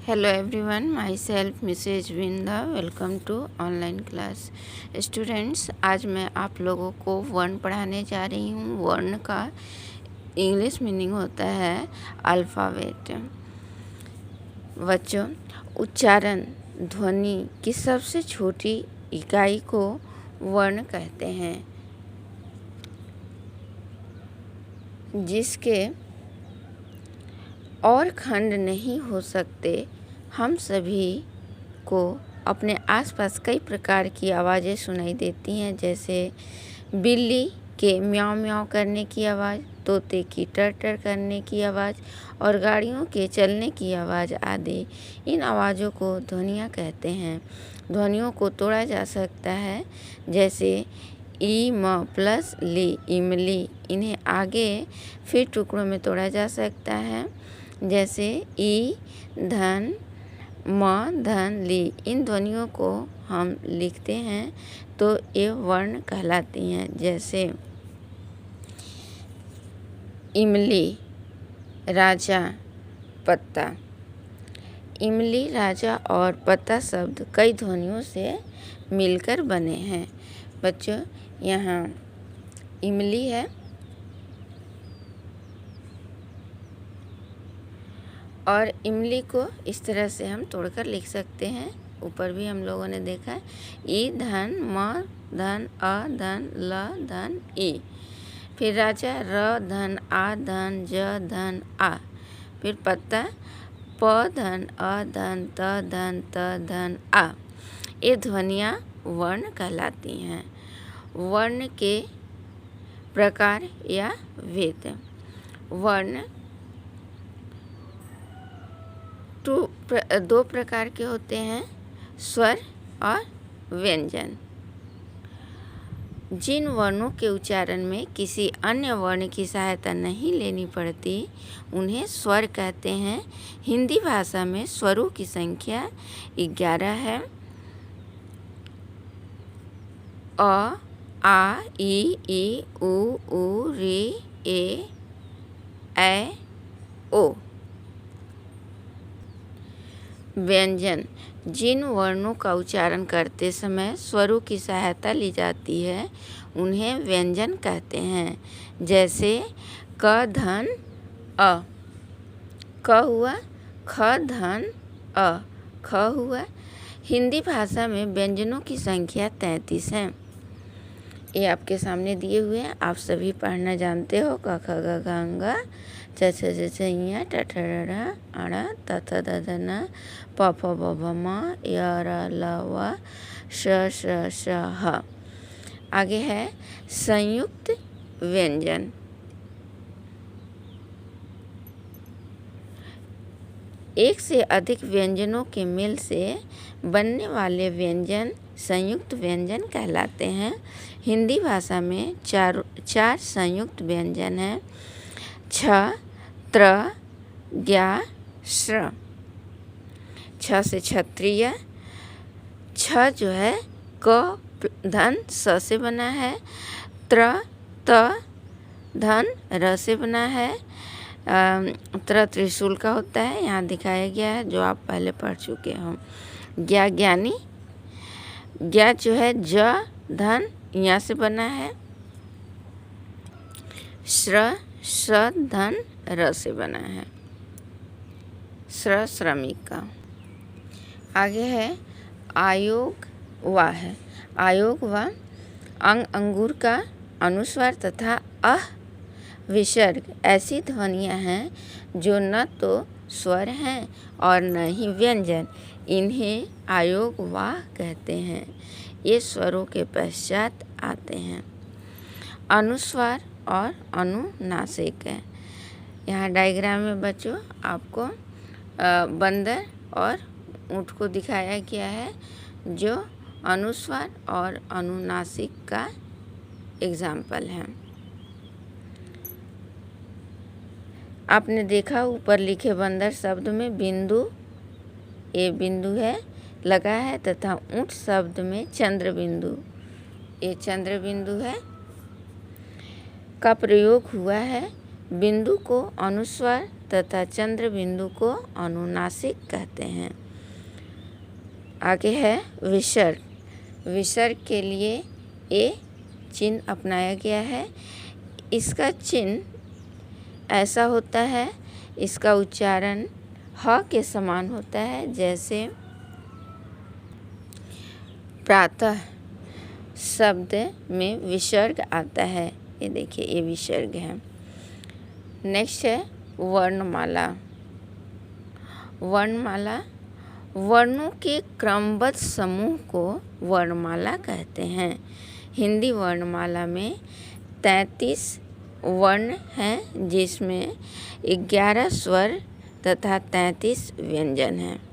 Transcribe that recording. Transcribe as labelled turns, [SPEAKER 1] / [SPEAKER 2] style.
[SPEAKER 1] Hello everyone, myself Mrs. Vinda. Welcome to online class. Students, आज मैं आप लोगों को वर्ण पढ़ाने जा रही हूँ। वर्ण का इंग्लिश मीनिंग होता है अल्फ़ाबेट। बच्चों, उच्चारण ध्वनि की सबसे छोटी इकाई को वर्ण कहते हैं, जिसके और खंड नहीं हो सकते। हम सभी को अपने आसपास कई प्रकार की आवाज़ें सुनाई देती हैं, जैसे बिल्ली के म्याऊं म्याऊं करने की आवाज़, तोते की टर टर करने की आवाज़ और गाड़ियों के चलने की आवाज़ आदि। इन आवाज़ों को ध्वनियाँ कहते हैं। ध्वनियों को तोड़ा जा सकता है, जैसे ई म प्लस ली, इमली। इन्हें आगे फिर टुकड़ों में तोड़ा जा सकता है, जैसे ई धन म धन ली। इन ध्वनियों को हम लिखते हैं तो ये वर्ण कहलाती हैं, जैसे इमली, राजा, पत्ता। इमली, राजा और पत्ता शब्द कई ध्वनियों से मिलकर बने हैं। बच्चों, यहाँ इमली है और इमली को इस तरह से हम तोड़कर लिख सकते हैं। ऊपर भी हम लोगों ने देखा है, ई धन म धन अ धन ल धन ई। फिर राजा, र धन आ धन ज धन आ। फिर पत्ता, प धन अ धन त धन त धन आ। ये ध्वनियाँ वर्ण कहलाती हैं। वर्ण के प्रकार या भेद। वर्ण दो प्रकार के होते हैं, स्वर और व्यंजन। जिन वर्णों के उच्चारण में किसी अन्य वर्ण की सहायता नहीं लेनी पड़ती, उन्हें स्वर कहते हैं। हिंदी भाषा में स्वरों की संख्या 11 है। अ, आ, ई, उ, री, ए, ओ। व्यंजन, जिन वर्णों का उच्चारण करते समय स्वरों की सहायता ली जाती है, उन्हें व्यंजन कहते हैं। जैसे क धन अ, क हुआ, ख धन अ, ख हुआ। हिंदी भाषा में व्यंजनों की संख्या 33 है। ये आपके सामने दिए हुए हैं, आप सभी पढ़ना जानते हो। क ख ग घ ङ, च छ ज छ ञ, ट ठ ड ढ, अ त थ द ध न, प फ ब भ म, य र ल व, श श ह। आगे है संयुक्त व्यंजन। एक से अधिक व्यंजनों के मेल से बनने वाले व्यंजन संयुक्त व्यंजन कहलाते हैं। हिंदी भाषा में चार संयुक्त व्यंजन हैं, छ, त्र, ज्ञा, श्र। छ से क्षत्रिय, छ जो है क धन स से बना है, त्र त धन र से बना है। त्रिशूल का होता है, यहाँ दिखाया गया है, जो आप पहले पढ़ चुके हो। ज्ञा ज्ञानी, ज्ञा जो है ज धन यहाँ से बना है। श्र धन र से बना है, श्रमिक का। आगे है आयोग वा है। आयोग वा अंगूर का अनुस्वार तथा अह विसर्ग ऐसी ध्वनियाँ हैं जो न तो स्वर हैं और न ही व्यंजन। इन्हें आयोग वा कहते हैं। ये स्वरों के पश्चात आते हैं। अनुस्वार और अनुनासिक है। यहाँ डायग्राम में बच्चों आपको बंदर और ऊँट को दिखाया गया है, जो अनुस्वार और अनुनासिक का एग्जाम्पल है। आपने देखा ऊपर लिखे बंदर शब्द में बिंदु, ये बिंदु है लगा है, तथा ऊँट शब्द में चंद्र बिंदु, ये चंद्र बिंदु है का प्रयोग हुआ है। बिंदु को अनुस्वार तथा चंद्र बिंदु को अनुनासिक कहते हैं। आगे है विसर्ग। विसर्ग के लिए ए चिन्ह अपनाया गया है। इसका चिन्ह ऐसा होता है, इसका उच्चारण ह के समान होता है। जैसे प्रातः शब्द में विसर्ग आता है, ये देखिए ये विसर्ग है। नेक्स्ट है वर्णमाला। वर्णमाला वर्णों के क्रमबद्ध समूह को वर्णमाला कहते हैं। हिंदी वर्णमाला में 33 वर्ण हैं, जिसमें 11 स्वर तथा 33 व्यंजन हैं।